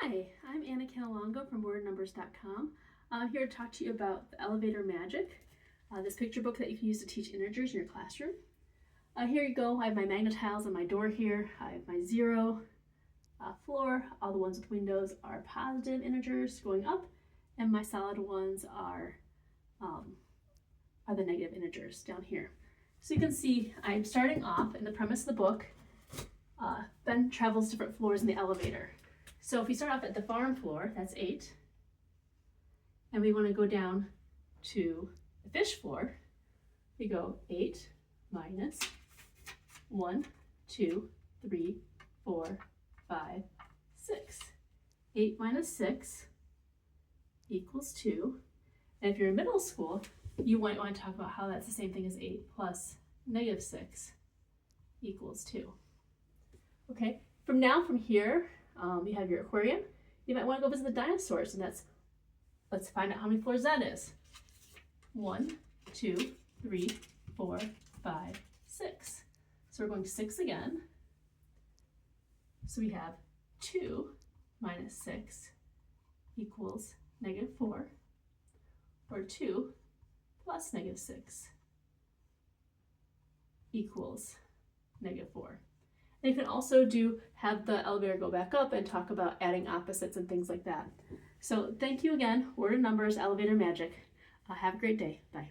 Hi, I'm Anna Canalongo from Word&Numbers.com. I'm here to talk to you about the elevator magic, this picture book that you can use to teach integers in your classroom. Here you go. I have my magnetiles on my door here. I have my zero floor. All the ones with windows are positive integers going up, and my solid ones are the negative integers down here. So you can see I'm starting off in the premise of the book. Ben travels different floors in the elevator. So if we start off at the farm floor, that's 8, and we want to go down to the fish floor, we go 8 minus 1, 2, 3, 4, 5, 6. 8 minus 6 equals 2. And if you're in middle school, you might want to talk about how that's the same thing as 8 plus negative 6 equals 2. Okay, from here, you have your aquarium. You might want to go visit the dinosaurs, and let's find out how many floors that is. 1, 2, 3, 4, 5, 6. So we're going 6 again. So we have 2 minus 6 equals negative 4, or 2 plus negative 6 equals negative 4. And you can also have the elevator go back up and talk about adding opposites and things like that. So thank you again, Word&Numbers, Elevator Magic. Have a great day. Bye.